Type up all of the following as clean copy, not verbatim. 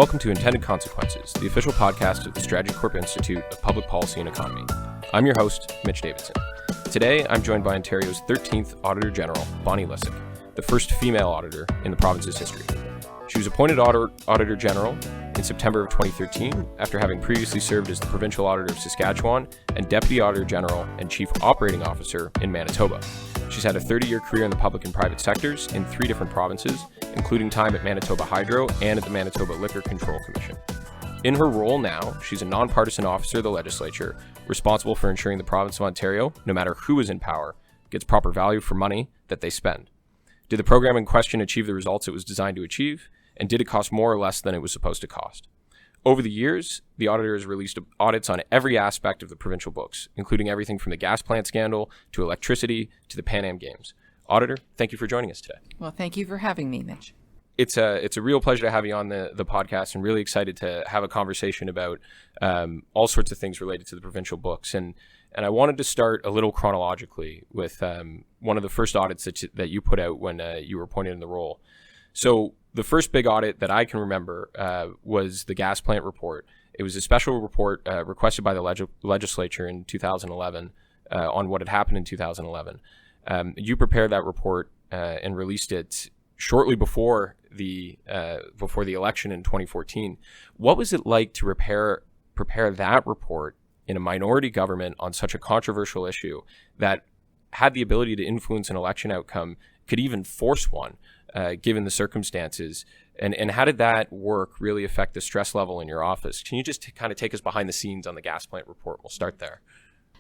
Welcome to Intended Consequences, the official podcast of the Strategy Corp Institute of Public Policy and Economy. I'm your host, Mitch Davidson. Today, I'm joined by Ontario's 13th Auditor General, Bonnie Lysyk, the first female auditor in the province's history. She was appointed Auditor General in September of 2013 after having previously served as the Provincial Auditor of Saskatchewan and Deputy Auditor General and Chief Operating Officer in Manitoba. She's had a 30-year career in the public and private sectors in 3 different provinces, including time at Manitoba Hydro and at the Manitoba Liquor Control Commission. In her role now, she's a non-partisan officer of the Legislature, responsible for ensuring the province of Ontario, no matter who is in power, gets proper value for money that they spend. Did the program in question achieve the results it was designed to achieve? And did it cost more or less than it was supposed to cost? Over the years, the auditor has released audits on every aspect of the provincial books, including everything from the gas plant scandal to electricity to the Pan Am Games. Auditor, thank you for joining us today. Well, thank you for having me, Mitch. It's a real pleasure to have you on the podcast, and really excited to have a conversation about all sorts of things related to the provincial books. And I wanted to start a little chronologically with one of the first audits that you put out when you were appointed in the role. So the first big audit that I can remember was the gas plant report. It was a special report requested by the Legislature in 2011 on what had happened in 2011. You prepared that report and released it shortly before the election in 2014. What was it like to prepare that report in a minority government on such a controversial issue that had the ability to influence an election outcome, could even force one? Given the circumstances, and how did that work really affect the stress level in your office? Can you just kind of take us behind the scenes on the gas plant report? We'll start there.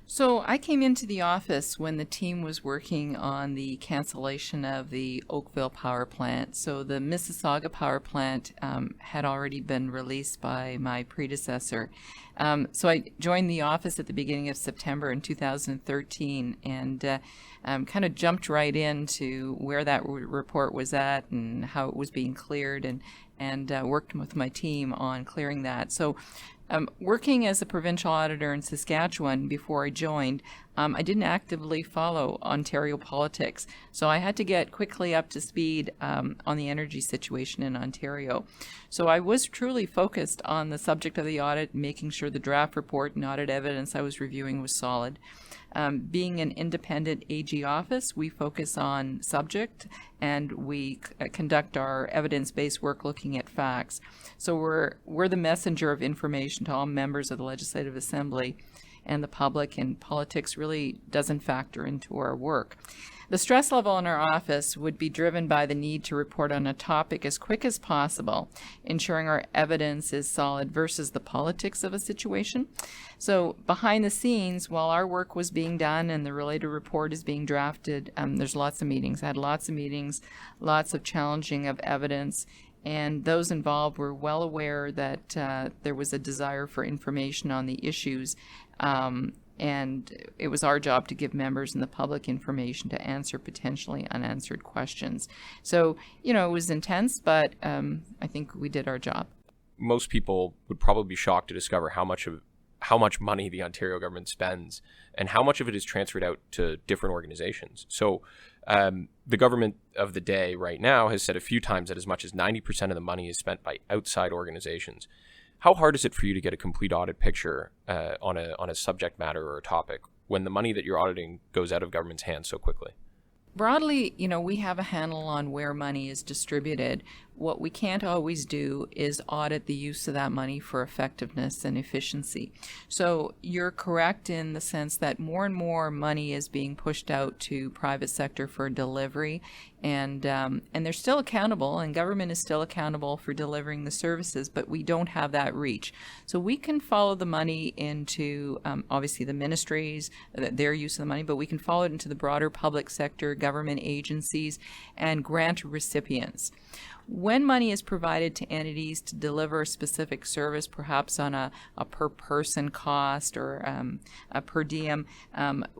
So I came into the office when the team was working on the cancellation of the Oakville power plant. So the Mississauga power plant had already been released by my predecessor. So I joined the office at the beginning of September in 2013 and kind of jumped right into where that report was at and how it was being cleared, and worked with my team on clearing that. So working as a provincial auditor in Saskatchewan before I joined, I didn't actively follow Ontario politics. So I had to get quickly up to speed on the energy situation in Ontario. So I was truly focused on the subject of the audit, making sure the draft report and audit evidence I was reviewing was solid. Being an independent AG office, we focus on subject and we conduct our evidence-based work looking at facts. So we're the messenger of information to all members of the Legislative Assembly and the public, and politics really doesn't factor into our work. The stress level in our office would be driven by the need to report on a topic as quick as possible, ensuring our evidence is solid versus the politics of a situation. So behind the scenes, while our work was being done and the related report is being drafted, there's lots of meetings. I had lots of meetings, lots of challenging of evidence, and those involved were well aware that there was a desire for information on the issues. And it was our job to give members and the public information to answer potentially unanswered questions. So, it was intense, but I think we did our job. Most people would probably be shocked to discover how much money the Ontario government spends and how much of it is transferred out to different organizations. So the government of the day right now has said a few times that as much as 90% of the money is spent by outside organizations. How hard is it for you to get a complete audit picture on a subject matter or a topic when the money that you're auditing goes out of government's hands so quickly? Broadly, we have a handle on where money is distributed. What we can't always do is audit the use of that money for effectiveness and efficiency. So you're correct in the sense that more and more money is being pushed out to private sector for delivery, and they're still accountable, and government is still accountable for delivering the services, but we don't have that reach. So we can follow the money into, obviously, the ministries, their use of the money, but we can follow it into the broader public sector, government agencies, and grant recipients. When money is provided to entities to deliver a specific service, perhaps on a per person cost or a per diem,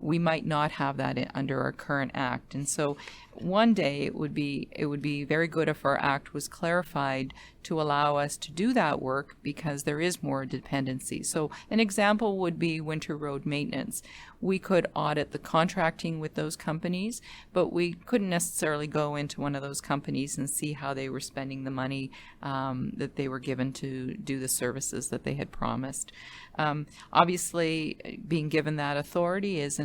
we might not have that under our current act. And so one day it would be very good if our act was clarified to allow us to do that work, because there is more dependency. So an example would be winter road maintenance. We could audit the contracting with those companies, but we couldn't necessarily go into one of those companies and see how they were spending the money that they were given to do the services that they had promised. Obviously, being given that authority is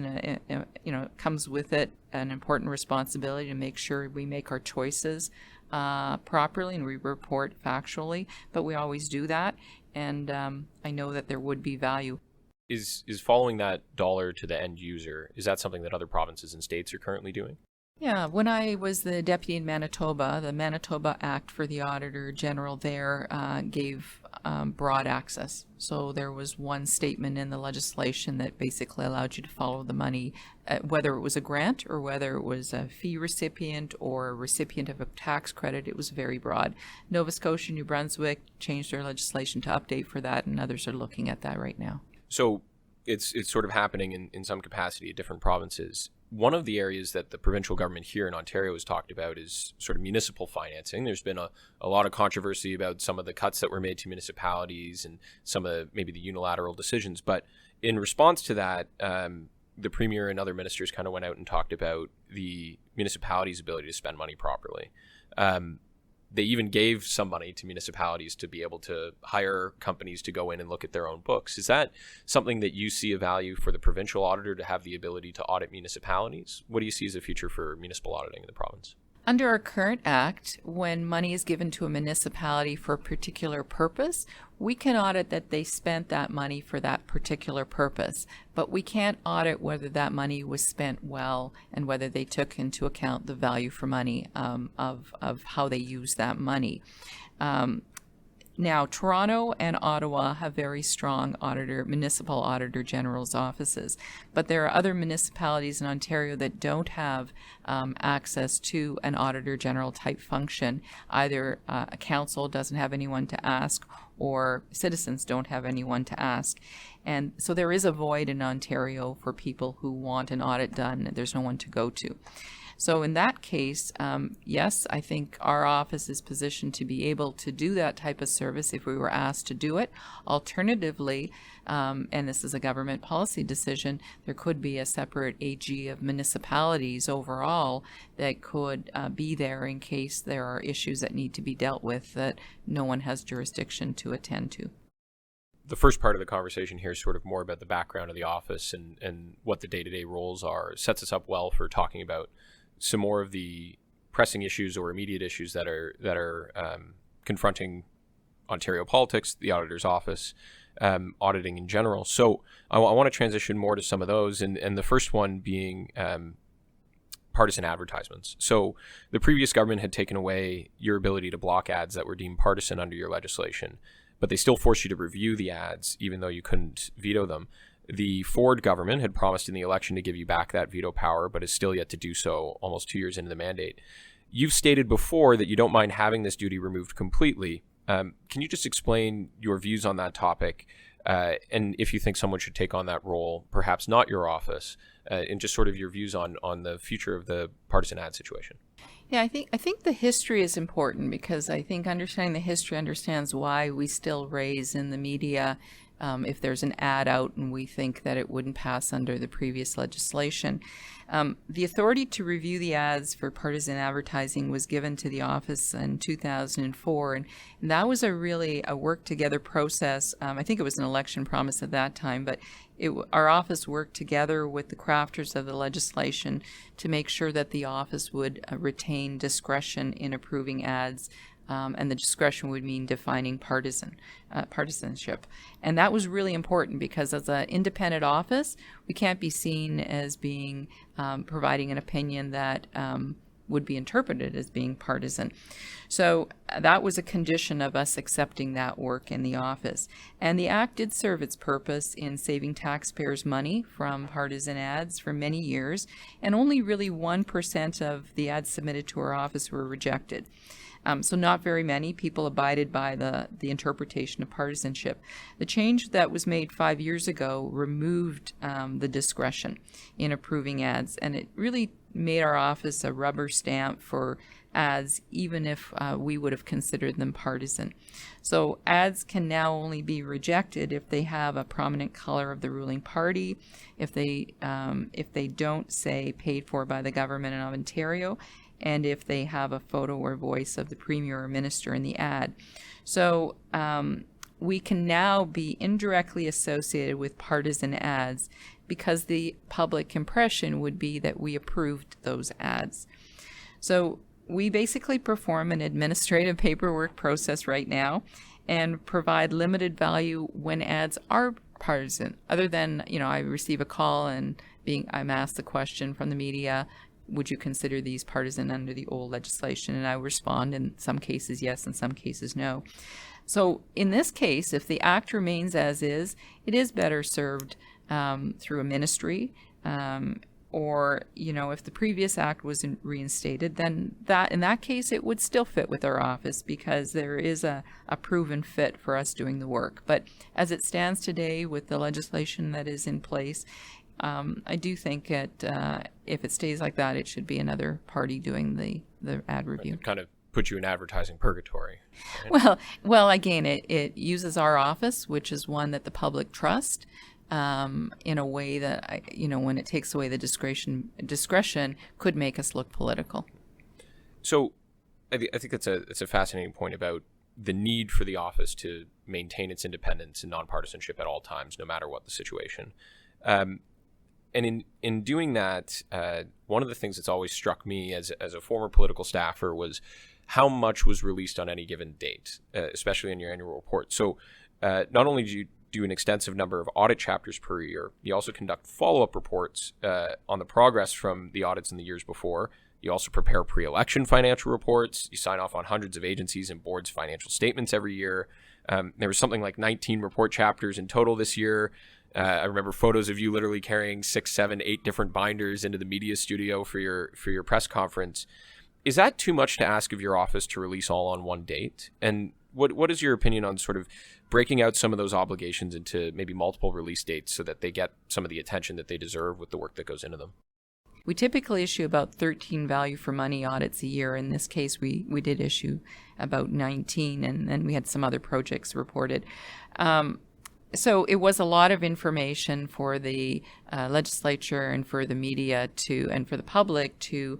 comes with it an important responsibility to make sure we make our choices properly and we report factually, but we always do that, and I know that there would be value. Is following that dollar to the end user, is that something that other provinces and states are currently doing? Yeah, when I was the deputy in Manitoba, the Manitoba Act for the Auditor General there gave broad access. So there was one statement in the legislation that basically allowed you to follow the money, whether it was a grant or whether it was a fee recipient or a recipient of a tax credit. It was very broad. Nova Scotia, New Brunswick changed their legislation to update for that, and others are looking at that right now. So it's sort of happening in some capacity at different provinces. One of the areas that the provincial government here in Ontario has talked about is sort of municipal financing. There's been a lot of controversy about some of the cuts that were made to municipalities and some of maybe the unilateral decisions. But in response to that, the Premier and other ministers kind of went out and talked about the municipalities' ability to spend money properly. They even gave some money to municipalities to be able to hire companies to go in and look at their own books. Is that something that you see a value for the provincial auditor to have the ability to audit municipalities? What do you see as a future for municipal auditing in the province? Under our current act, when money is given to a municipality for a particular purpose, we can audit that they spent that money for that particular purpose, but we can't audit whether that money was spent well and whether they took into account the value for money of how they use that money. Now, Toronto and Ottawa have very strong municipal auditor general's offices, but there are other municipalities in Ontario that don't have access to an auditor general type function. Either a council doesn't have anyone to ask, or citizens don't have anyone to ask. And so there is a void in Ontario for people who want an audit done. There's no one to go to. So in that case, yes, I think our office is positioned to be able to do that type of service if we were asked to do it. Alternatively, and this is a government policy decision, there could be a separate AG of municipalities overall that could be there in case there are issues that need to be dealt with that no one has jurisdiction to attend to. The first part of the conversation here is sort of more about the background of the office and what the day-to-day roles are. It sets us up well for talking about some more of the pressing issues or immediate issues that are confronting Ontario politics, the auditor's office, auditing in general. So I want to transition more to some of those, and the first one being partisan advertisements. So the previous government had taken away your ability to block ads that were deemed partisan under your legislation, but they still forced you to review the ads even though you couldn't veto them. The Ford government had promised in the election to give you back that veto power, but is still yet to do so almost 2 years into the mandate. You've stated before that you don't mind having this duty removed completely. Can you just explain your views on that topic, and if you think someone should take on that role, perhaps not your office, and just sort of your views on the future of the partisan ad situation? Yeah, I think the history is important, because I think understanding the history understands why we still raise in the media if there's an ad out and we think that it wouldn't pass under the previous legislation. The authority to review the ads for partisan advertising was given to the office in 2004, and that was a work together process. I think it was an election promise at that time, but our office worked together with the crafters of the legislation to make sure that the office would retain discretion in approving ads. And the discretion would mean defining partisanship. And that was really important, because as an independent office, we can't be seen as being providing an opinion that would be interpreted as being partisan. So that was a condition of us accepting that work in the office. And the Act did serve its purpose in saving taxpayers money from partisan ads for many years, and only really 1% of the ads submitted to our office were rejected. So not very many people abided by the interpretation of partisanship. The change that was made 5 years ago removed the discretion in approving ads, and it really made our office a rubber stamp for ads, even if we would have considered them partisan. So ads can now only be rejected if they have a prominent color of the ruling party, if they don't say paid for by the government of Ontario, and if they have a photo or voice of the premier or minister in the ad. So we can now be indirectly associated with partisan ads because the public impression would be that we approved those ads. So we basically perform an administrative paperwork process right now and provide limited value when ads are partisan. Other than, I receive a call and I'm asked the question from the media, would you consider these partisan under the old legislation? And I respond in some cases yes, in some cases no. So in this case, if the act remains as is, it is better served through a ministry, or if the previous act was reinstated, then in that case it would still fit with our office because there is a proven fit for us doing the work. But as it stands today with the legislation that is in place, I do think that if it stays like that, it should be another party doing the ad review. It kind of put you in advertising purgatory. Right? Well, again, it uses our office, which is one that the public trust, in a way that when it takes away the discretion could make us look political. So, I think it's a fascinating point about the need for the office to maintain its independence and nonpartisanship at all times, no matter what the situation. And in doing that, one of the things that's always struck me as a former political staffer was how much was released on any given date, especially in your annual report. So not only do you do an extensive number of audit chapters per year, you also conduct follow-up reports on the progress from the audits in the years before. You also prepare pre-election financial reports. You sign off on hundreds of agencies and boards' financial statements every year. There was something like 19 report chapters in total this year. I remember photos of you literally carrying 6, 7, 8 different binders into the media studio for your press conference. Is that too much to ask of your office to release all on one date? And what is your opinion on sort of breaking out some of those obligations into maybe multiple release dates so that they get some of the attention that they deserve with the work that goes into them? We typically issue about 13 value for money audits a year. In this case, we did issue about 19, and then we had some other projects reported. So it was a lot of information for the legislature and for the media and for the public to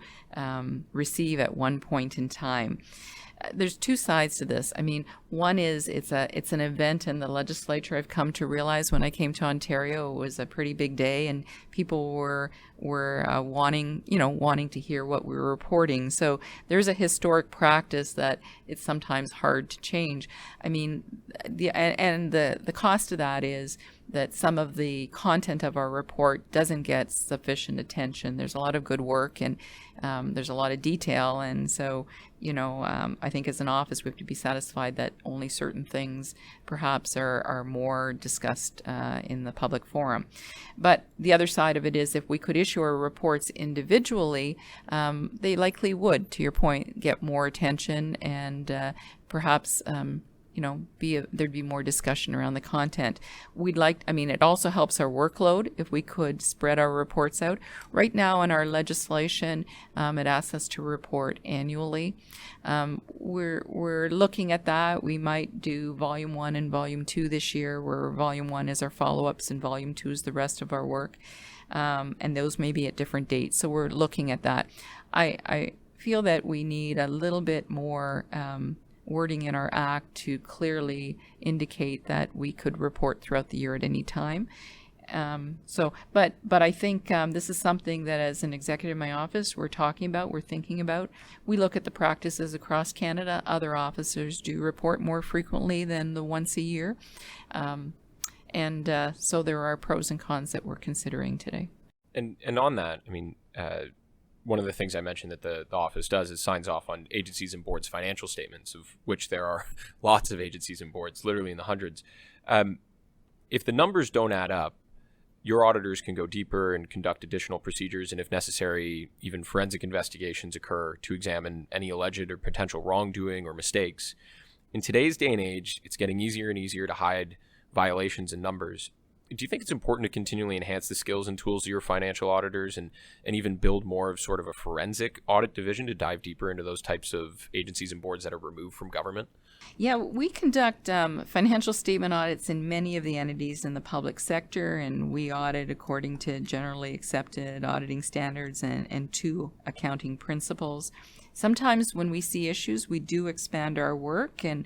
receive at one point in time. There's two sides to this. I mean, one is it's an event in the legislature. I've come to realize when I came to Ontario, it was a pretty big day, and people were wanting to hear what we were reporting. So there's a historic practice that it's sometimes hard to change. I mean, the cost of that is that some of the content of our report doesn't get sufficient attention. There's a lot of good work and there's a lot of detail, and so I think as an office we have to be satisfied that only certain things perhaps are more discussed in the public forum. But the other side of it is if we could issue our reports individually, they likely would, to your point, get more attention and perhaps there'd be more discussion around the content. It also helps our workload if we could spread our reports out. Right now in our legislation, it asks us to report annually. We're looking at that. We might do Volume 1 and Volume 2 this year, where Volume 1 is our follow-ups and Volume 2 is the rest of our work. And those may be at different dates. So we're looking at that. I feel that we need a little bit more wording in our act to clearly indicate that we could report throughout the year at any time. But I think this is something that as an executive in my office we're thinking about. We look at the practices across Canada. Other officers do report more frequently than the once a year. So there are pros and cons that we're considering today. And on that, one of the things I mentioned that the office does is signs off on agencies and boards' financial statements, of which there are lots of agencies and boards, literally in the hundreds. If the numbers don't add up, your auditors can go deeper and conduct additional procedures, and if necessary, even forensic investigations occur to examine any alleged or potential wrongdoing or mistakes. In today's day and age, it's getting easier and easier to hide violations in numbers. Do you think it's important to continually enhance the skills and tools of your financial auditors and even build more of sort of a forensic audit division to dive deeper into those types of agencies and boards that are removed from government? Yeah, we conduct financial statement audits in many of the entities in the public sector, and we audit according to generally accepted auditing standards and two accounting principles. Sometimes when we see issues, we do expand our work, and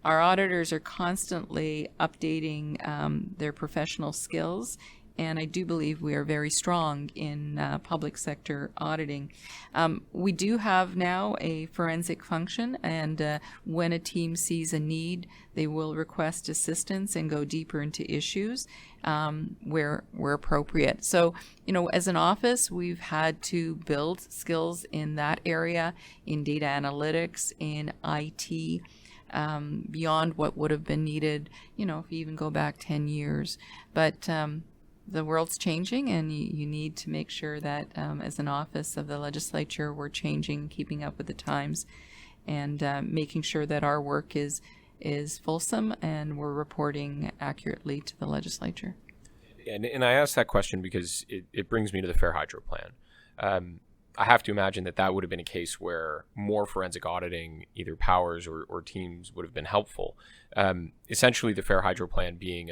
our auditors are constantly updating their professional skills, and I do believe we are very strong in public sector auditing. We do have now a forensic function, and when a team sees a need, they will request assistance and go deeper into issues where appropriate. So, as an office, we've had to build skills in that area, in data analytics, in IT, beyond what would have been needed, if you even go back 10 years. But the world's changing, and you need to make sure that as an office of the legislature, we're changing, keeping up with the times, and making sure that our work is fulsome and we're reporting accurately to the legislature. And I asked that question because it brings me to the Fair Hydro Plan. I have to imagine that would have been a case where more forensic auditing, either powers or teams, would have been helpful. Essentially, the Fair Hydro Plan being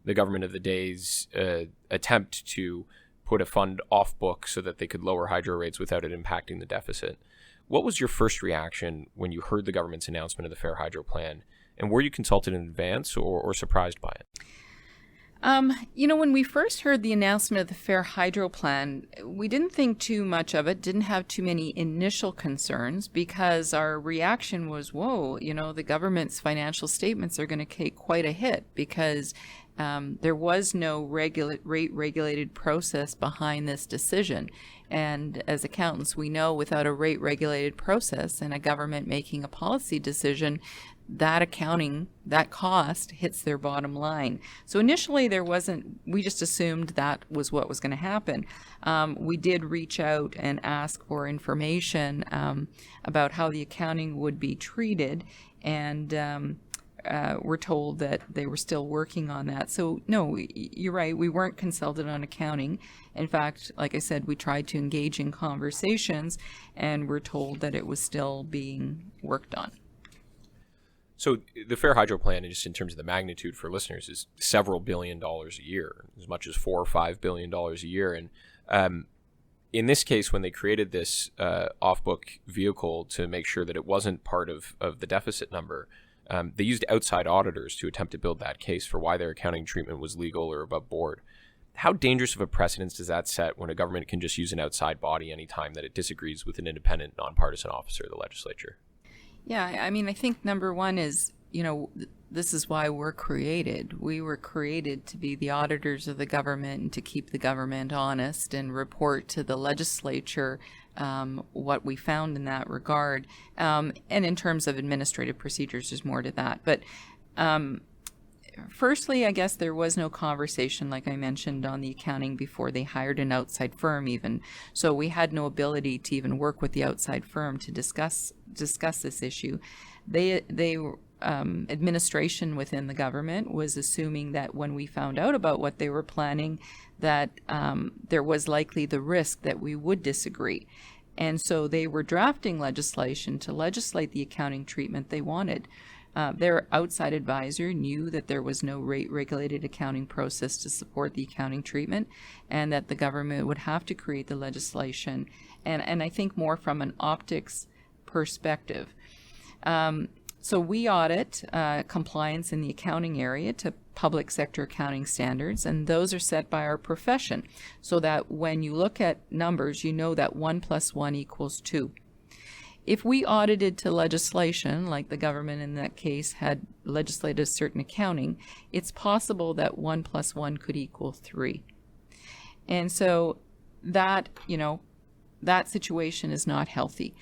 the government of the day's attempt to put a fund off book so that they could lower hydro rates without it impacting the deficit. What was your first reaction when you heard the government's announcement of the Fair Hydro Plan? And were you consulted in advance or surprised by it? When we first heard the announcement of the Fair Hydro Plan, we didn't think too much of it, didn't have too many initial concerns, because our reaction was, whoa, the government's financial statements are going to take quite a hit, because there was no rate-regulated process behind this decision. And as accountants, we know without a rate-regulated process and a government making a policy decision, that cost hits their bottom line. So initially we just assumed that was what was going to happen. We did reach out and ask for information about how the accounting would be treated, and we're told that they were still working on that. So no, you're right, we weren't consulted on accounting. In fact, like I said, we tried to engage in conversations, and we're told that it was still being worked on. So the Fair Hydro Plan, just in terms of the magnitude for listeners, is several $1 billion a year, as much as $4 or $5 billion a year. And in this case, when they created this off-book vehicle to make sure that it wasn't part of the deficit number, they used outside auditors to attempt to build that case for why their accounting treatment was legal or above board. How dangerous of a precedence does that set when a government can just use an outside body anytime that it disagrees with an independent, nonpartisan officer of the legislature? Yeah, I think number one is, this is why we're created. We were created to be the auditors of the government and to keep the government honest and report to the legislature what we found in that regard. And in terms of administrative procedures, there's more to that. But firstly, I guess there was no conversation, like I mentioned, on the accounting before they hired an outside firm even. So we had no ability to even work with the outside firm to discuss this issue. Administration within the government was assuming that when we found out about what they were planning, that there was likely the risk that we would disagree. And so they were drafting legislation to legislate the accounting treatment they wanted. Their outside advisor knew that there was no rate-regulated accounting process to support the accounting treatment, and that the government would have to create the legislation. And I think more from an optics perspective. So we audit compliance in the accounting area to public sector accounting standards, and those are set by our profession, so that when you look at numbers, you know that 1 + 1 = 2. If we audited to legislation, like the government in that case had legislated certain accounting, it's possible that 1 + 1 could equal 3. And so that situation is not healthy.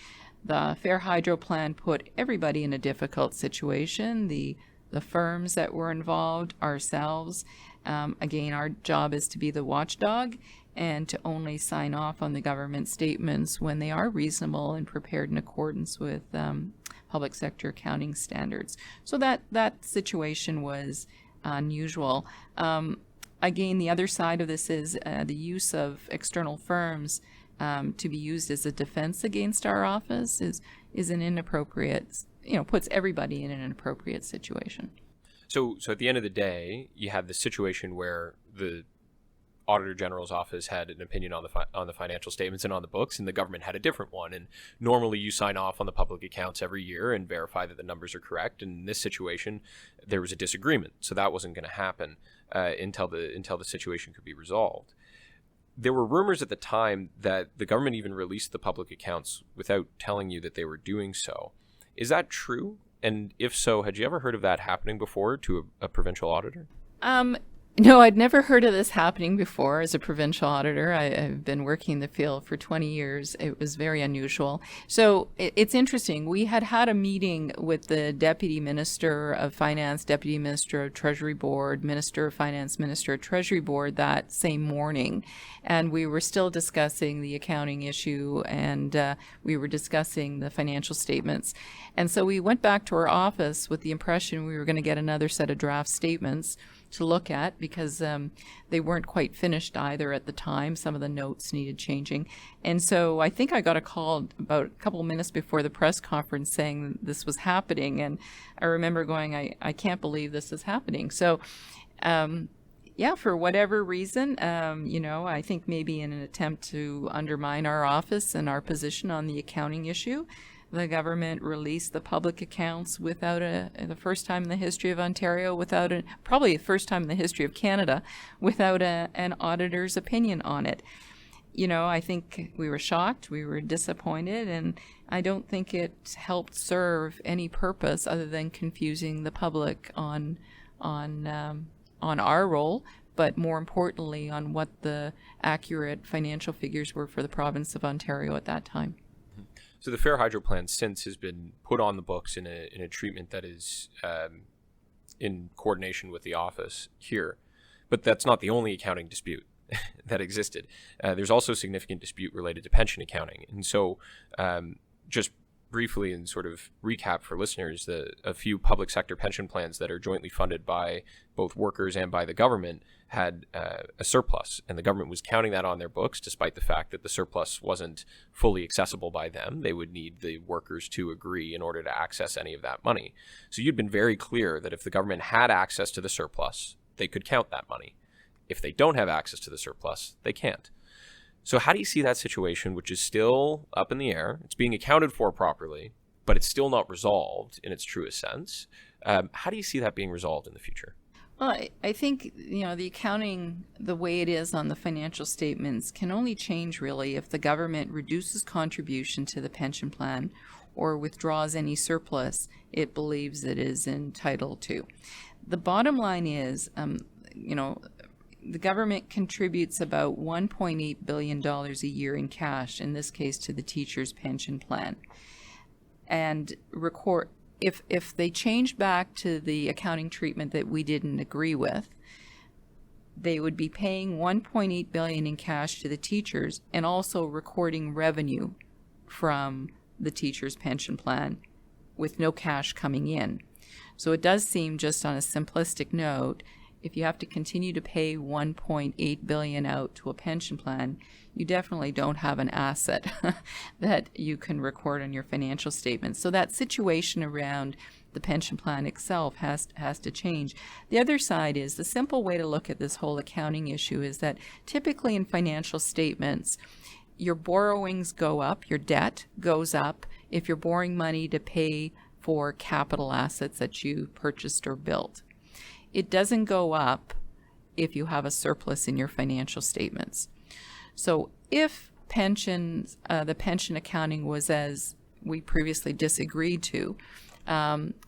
The Fair Hydro Plan put everybody in a difficult situation, the the firms that were involved, ourselves. Again, our job is to be the watchdog and to only sign off on the government statements when they are reasonable and prepared in accordance with public sector accounting standards. So that situation was unusual. Again, the other side of this is the use of external firms to be used as a defense against our office is an inappropriate, puts everybody in an inappropriate situation. So at the end of the day, you had the situation where the Auditor General's office had an opinion on the financial statements and on the books, and the government had a different one. And normally you sign off on the public accounts every year and verify that the numbers are correct. And in this situation, there was a disagreement, so that wasn't going to happen until the situation could be resolved. There were rumors at the time that the government even released the public accounts without telling you that they were doing so. Is that true? And if so, had you ever heard of that happening before to a provincial auditor? No, I'd never heard of this happening before as a provincial auditor. I've been working in the field for 20 years. It was very unusual. So it's interesting. We had a meeting with the Deputy Minister of Finance, Deputy Minister of Treasury Board, Minister of Finance, Minister of Treasury Board that same morning. And we were still discussing the accounting issue, and we were discussing the financial statements. And so we went back to our office with the impression we were going to get another set of draft statements to look at, because they weren't quite finished either at the time. Some of the notes needed changing. And so I think I got a call about a couple of minutes before the press conference saying this was happening. And I remember going, I can't believe this is happening. So, for whatever reason, I think maybe in an attempt to undermine our office and our position on the accounting issue, the government released the public accounts without the first time in the history of Ontario, probably the first time in the history of Canada, without an auditor's opinion on it. I think we were shocked, we were disappointed, and I don't think it helped serve any purpose other than confusing the public on our role, but more importantly on what the accurate financial figures were for the province of Ontario at that time. So the Fair Hydro Plan since has been put on the books in a treatment that is in coordination with the office here. But that's not the only accounting dispute that existed. There's also significant dispute related to pension accounting. And so just briefly and sort of recap for listeners, a few public sector pension plans that are jointly funded by both workers and by the government had a surplus, and the government was counting that on their books despite the fact that the surplus wasn't fully accessible by them. They would need the workers to agree in order to access any of that money. So you'd been very clear that if the government had access to the surplus, they could count that money. If they don't have access to the surplus, they can't. So how do you see that situation, which is still up in the air? It's being accounted for properly, but it's still not resolved in its truest sense. How do you see that being resolved in the future? Well, I think, the accounting, the way it is on the financial statements, can only change really if the government reduces contribution to the pension plan or withdraws any surplus it believes it is entitled to. The bottom line is, the government contributes about $1.8 billion a year in cash, in this case to the teachers' pension plan. And if they change back to the accounting treatment that we didn't agree with, they would be paying $1.8 billion in cash to the teachers and also recording revenue from the teachers' pension plan with no cash coming in. So it does seem, just on a simplistic note, if you have to continue to pay $1.8 billion out to a pension plan, you definitely don't have an asset that you can record on your financial statements. So that situation around the pension plan itself has to change. The other side is, the simple way to look at this whole accounting issue is that typically in financial statements, your borrowings go up, your debt goes up if you're borrowing money to pay for capital assets that you purchased or built. It doesn't go up if you have a surplus in your financial statements. So if the pension accounting was as we previously disagreed to,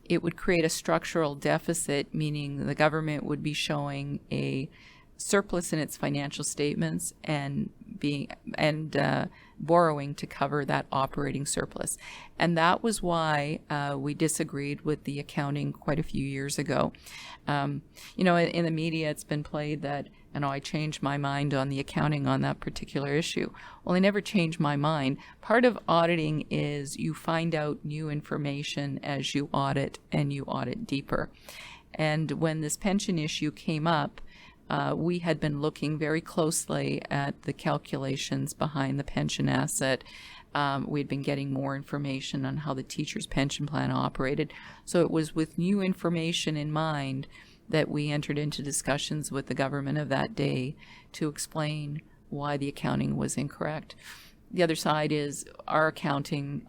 it would create a structural deficit, meaning the government would be showing a surplus in its financial statements and borrowing to cover that operating surplus. And that was why we disagreed with the accounting quite a few years ago. In the media, it's been played that, I changed my mind on the accounting on that particular issue. Well, I never changed my mind. Part of auditing is you find out new information as you audit, and you audit deeper. And when this pension issue came up, we had been looking very closely at the calculations behind the pension asset. We'd been getting more information on how the teacher's pension plan operated. So it was with new information in mind that we entered into discussions with the government of that day to explain why the accounting was incorrect. The other side is our accounting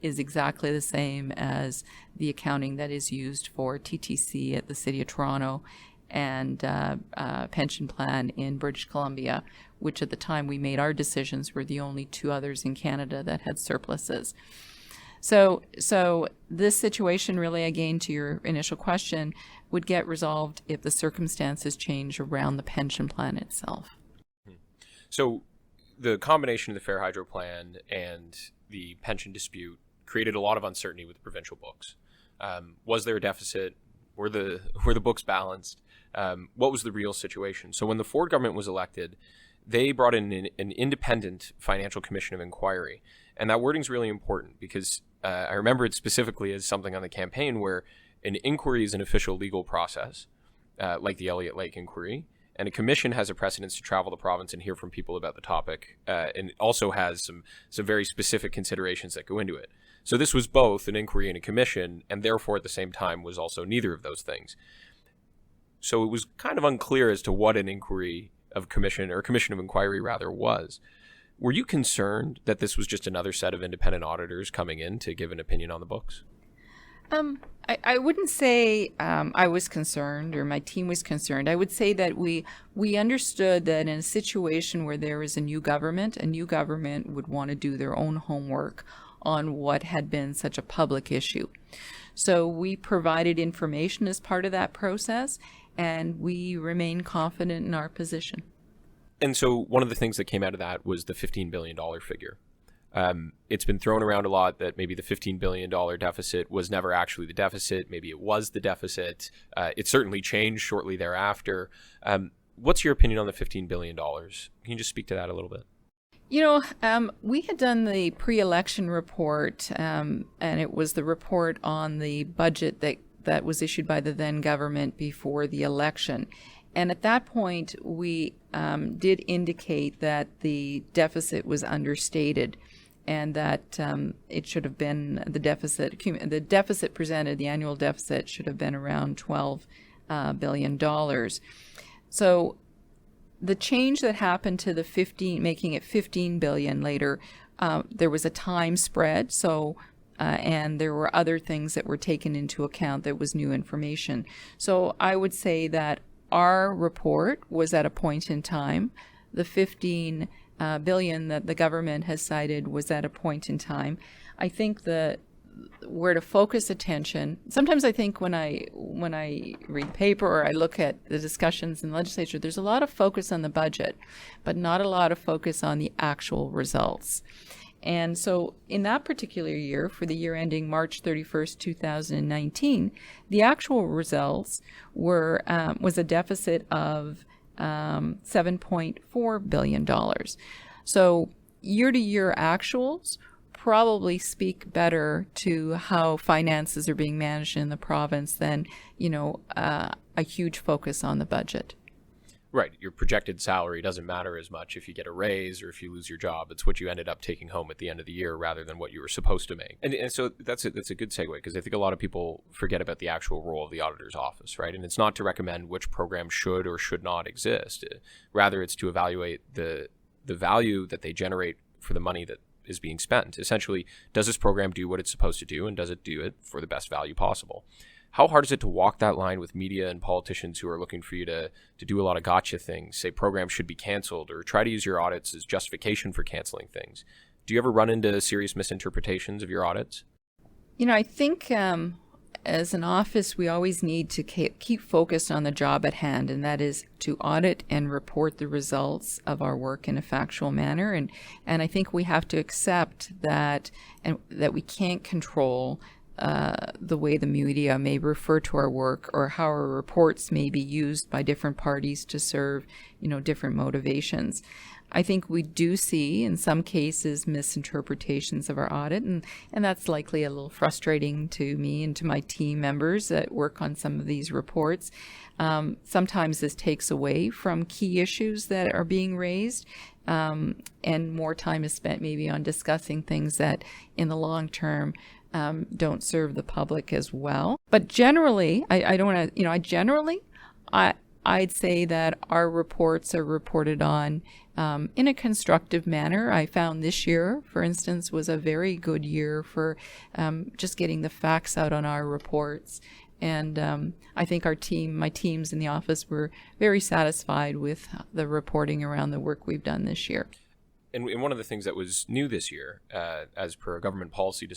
is exactly the same as the accounting that is used for TTC at the City of Toronto and pension plan in British Columbia, which at the time we made our decisions were the only two others in Canada that had surpluses. So this situation really, again, to your initial question, would get resolved if the circumstances change around the pension plan itself. So the combination of the Fair Hydro Plan and the pension dispute created a lot of uncertainty with the provincial books. Was there a deficit? Were the books balanced? What was the real situation? So when the Ford government was elected, they brought in an independent financial commission of inquiry. And that wording is really important because I remember it specifically as something on the campaign where an inquiry is an official legal process, like the Elliott Lake inquiry, and a commission has a precedence to travel the province and hear from people about the topic, and it also has some very specific considerations that go into it. So this was both an inquiry and a commission, and therefore at the same time was also neither of those things. So it was kind of unclear as to what an inquiry of commission, or commission of inquiry rather, was. Were you concerned that this was just another set of independent auditors coming in to give an opinion on the books? I wouldn't say I was concerned or my team was concerned. I would say that we understood that in a situation where there is a new government would want to do their own homework on what had been such a public issue. So we provided information as part of that process, and we remain confident in our position. And so one of the things that came out of that was the $15 billion figure. It's been thrown around a lot that maybe the $15 billion deficit was never actually the deficit. Maybe it was the deficit. It certainly changed shortly thereafter. What's your opinion on the $15 billion? Can you just speak to that a little bit? We had done the pre-election report, and it was the report on the budget that was issued by the then government before the election. And at that point, we did indicate that the deficit was understated and that it should have been the deficit presented, the annual deficit should have been around $12 billion. So the change that happened to the 15, making it 15 billion later, there was a time spread. So and there were other things that were taken into account that was new information. So I would say that our report was at a point in time. The 15 billion that the government has cited was at a point in time. I think where to focus attention, sometimes I think when I read the paper or I look at the discussions in the legislature, there's a lot of focus on the budget, but not a lot of focus on the actual results. And so in that particular year, for the year ending March 31st, 2019, the actual results was a deficit of $7.4 billion. So year-to-year actuals probably speak better to how finances are being managed in the province than, a huge focus on the budget. Right. Your projected salary doesn't matter as much if you get a raise or if you lose your job. It's what you ended up taking home at the end of the year rather than what you were supposed to make. And so that's a good segue, because I think a lot of people forget about the actual role of the auditor's office, right? And it's not to recommend which program should or should not exist. Rather, it's to evaluate the value that they generate for the money that is being spent. Essentially, does this program do what it's supposed to do, and does it do it for the best value possible? How hard is it to walk that line with media and politicians who are looking for you to do a lot of gotcha things, say programs should be canceled, or try to use your audits as justification for canceling things? Do you ever run into serious misinterpretations of your audits? I think as an office, we always need to keep focused on the job at hand, and that is to audit and report the results of our work in a factual manner. And I think we have to accept that, and that we can't control the way the media may refer to our work, or how our reports may be used by different parties to serve, different motivations. I think we do see, in some cases, misinterpretations of our audit, and that's likely a little frustrating to me and to my team members that work on some of these reports. Sometimes this takes away from key issues that are being raised, and more time is spent maybe on discussing things that, in the long term, don't serve the public as well. But generally, I don't want to, I'd say that our reports are reported on in a constructive manner. I found this year, for instance, was a very good year for just getting the facts out on our reports. And I think my teams in the office were very satisfied with the reporting around the work we've done this year. And one of the things that was new this year, as per a government policy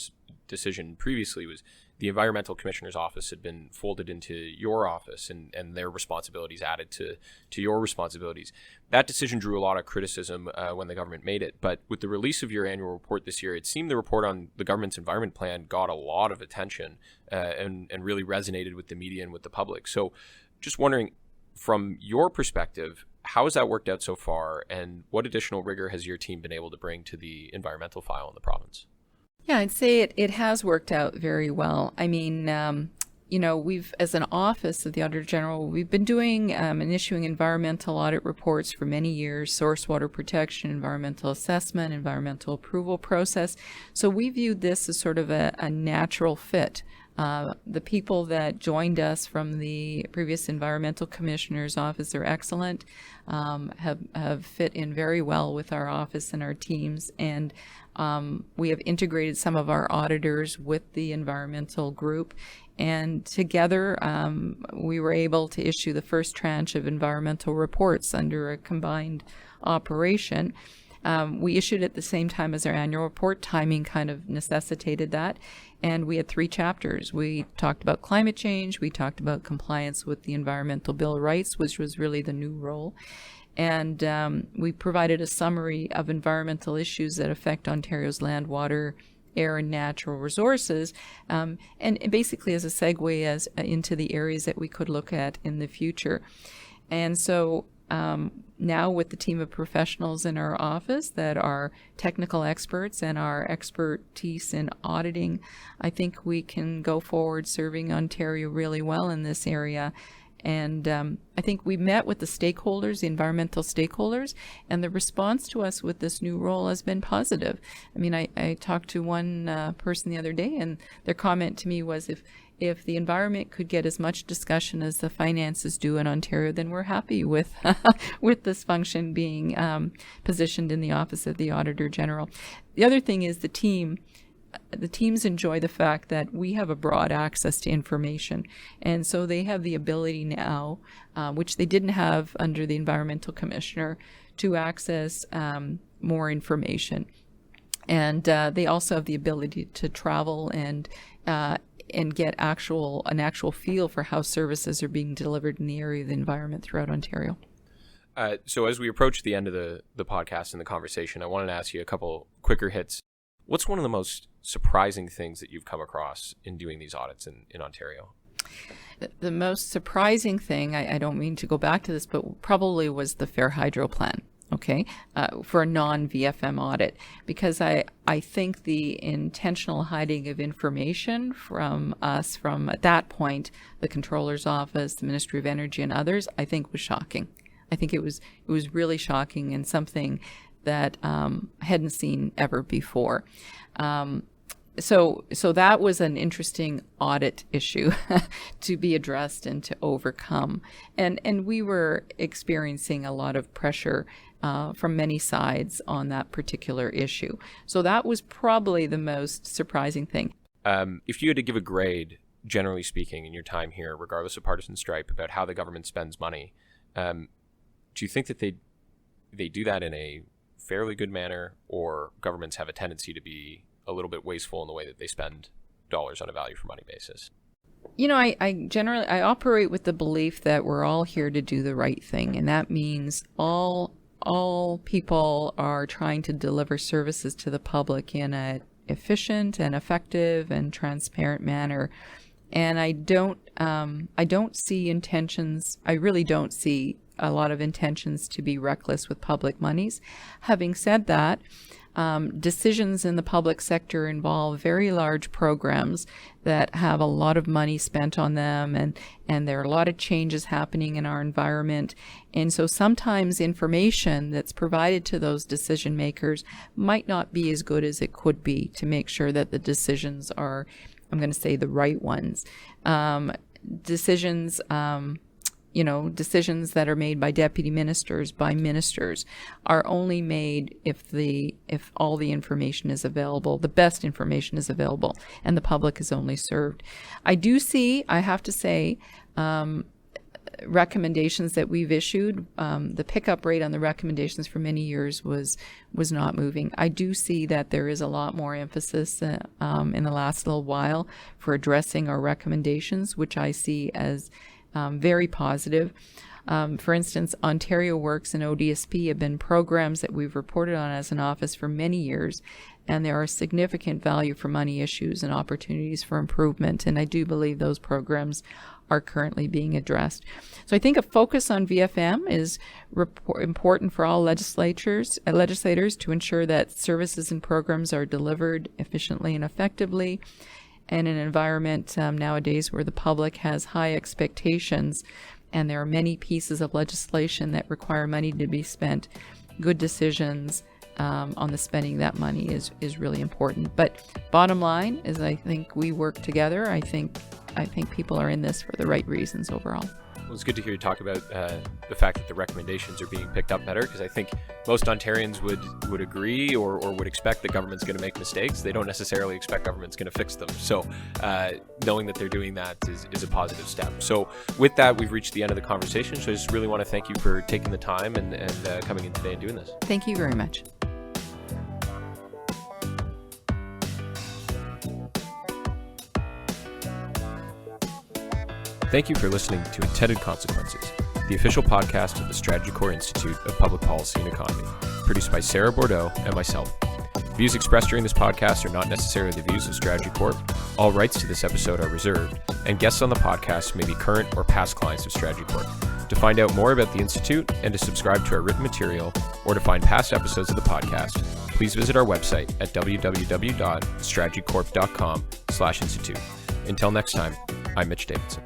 decision previously, was the Environmental Commissioner's Office had been folded into your office, and their responsibilities added to your responsibilities. That decision drew a lot of criticism when the government made it, but with the release of your annual report this year, it seemed the report on the government's environment plan got a lot of attention and really resonated with the media and with the public. So just wondering, from your perspective, how has that worked out so far, and what additional rigor has your team been able to bring to the environmental file in the province? Yeah, I'd say it has worked out very well. I mean, we've, as an office of the Auditor General, we've been doing and issuing environmental audit reports for many years: source water protection, environmental assessment, environmental approval process. So we viewed this as sort of a natural fit. The people that joined us from the previous Environmental Commissioner's Office are excellent, have fit in very well with our office and our teams, and we have integrated some of our auditors with the environmental group, and together we were able to issue the first tranche of environmental reports under a combined operation. We issued it at the same time as our annual report. Timing kind of necessitated that. And we had 3 chapters. We talked about climate change. We talked about compliance with the Environmental Bill of Rights, which was really the new role. And we provided a summary of environmental issues that affect Ontario's land, water, air, and natural resources, and basically as a segue into the areas that we could look at in the future. And so now, with the team of professionals in our office that are technical experts and our expertise in auditing, I think we can go forward serving Ontario really well in this area. And I think we met with the stakeholders, the environmental stakeholders, and the response to us with this new role has been positive. I mean, I talked to one person the other day, and their comment to me was, if the environment could get as much discussion as the finances do in Ontario, then we're happy with with this function being positioned in the Office of the Auditor General. The other thing is the teams enjoy the fact that we have a broad access to information, and so they have the ability now, which they didn't have under the Environmental Commissioner, to access more information. And they also have the ability to travel and get an actual feel for how services are being delivered in the area of the environment throughout Ontario. So as we approach the end of the podcast and the conversation, I wanted to ask you a couple quicker hits. What's one of the most surprising things that you've come across in doing these audits in Ontario? The most surprising thing, I don't mean to go back to this, but probably was the Fair Hydro Plan. Okay, for a non-VFM audit, because I think the intentional hiding of information from us from, at that point, the Controller's Office, the Ministry of Energy, and others, I think was shocking. I think it was really shocking, and something that I hadn't seen ever before. So that was an interesting audit issue to be addressed and to overcome. And we were experiencing a lot of pressure from many sides on that particular issue. So that was probably the most surprising thing. If you had to give a grade, generally speaking, in your time here, regardless of partisan stripe, about how the government spends money, do you think that they do that in a fairly good manner, or governments have a tendency to be a little bit wasteful in the way that they spend dollars on a value for money basis? I operate with the belief that we're all here to do the right thing, and that means all people are trying to deliver services to the public in an efficient and effective and transparent manner. And I don't see intentions. I really don't see a lot of intentions to be reckless with public monies. Having said that, decisions in the public sector involve very large programs that have a lot of money spent on them, and there are a lot of changes happening in our environment. And so sometimes information that's provided to those decision makers might not be as good as it could be to make sure that the decisions are, I'm going to say, the right ones. Decisions that are made by deputy ministers, by ministers, are only made if all the information is available, the best information is available, and the public is only served. I do see, I have to say, recommendations that we've issued. The pickup rate on the recommendations for many years was not moving. I do see that there is a lot more emphasis in the last little while for addressing our recommendations, which I see as very positive. For instance, Ontario Works and ODSP have been programs that we've reported on as an office for many years, and there are significant value for money issues and opportunities for improvement, and I do believe those programs are currently being addressed. So I think a focus on VFM is important for all legislators to ensure that services and programs are delivered efficiently and effectively. In an environment nowadays where the public has high expectations and there are many pieces of legislation that require money to be spent, good decisions on the spending of that money is really important. But bottom line is, I think we work together. I think people are in this for the right reasons overall. Well, it's good to hear you talk about the fact that the recommendations are being picked up better, because I think most Ontarians would agree or would expect that government's going to make mistakes. They don't necessarily expect government's going to fix them. So knowing that they're doing that is a positive step. So with that, we've reached the end of the conversation. So I just really want to thank you for taking the time and coming in today and doing this. Thank you very much. Thank you for listening to Intended Consequences, the official podcast of the Strategy Corps Institute of Public Policy and Economy, produced by Sarah Bordeaux and myself. Views expressed during this podcast are not necessarily the views of Strategy Corp. All rights to this episode are reserved, and guests on the podcast may be current or past clients of Strategy Corp. To find out more about the Institute and to subscribe to our written material or to find past episodes of the podcast, please visit our website at www.strategycorp.com/institute. Until next time, I'm Mitch Davidson.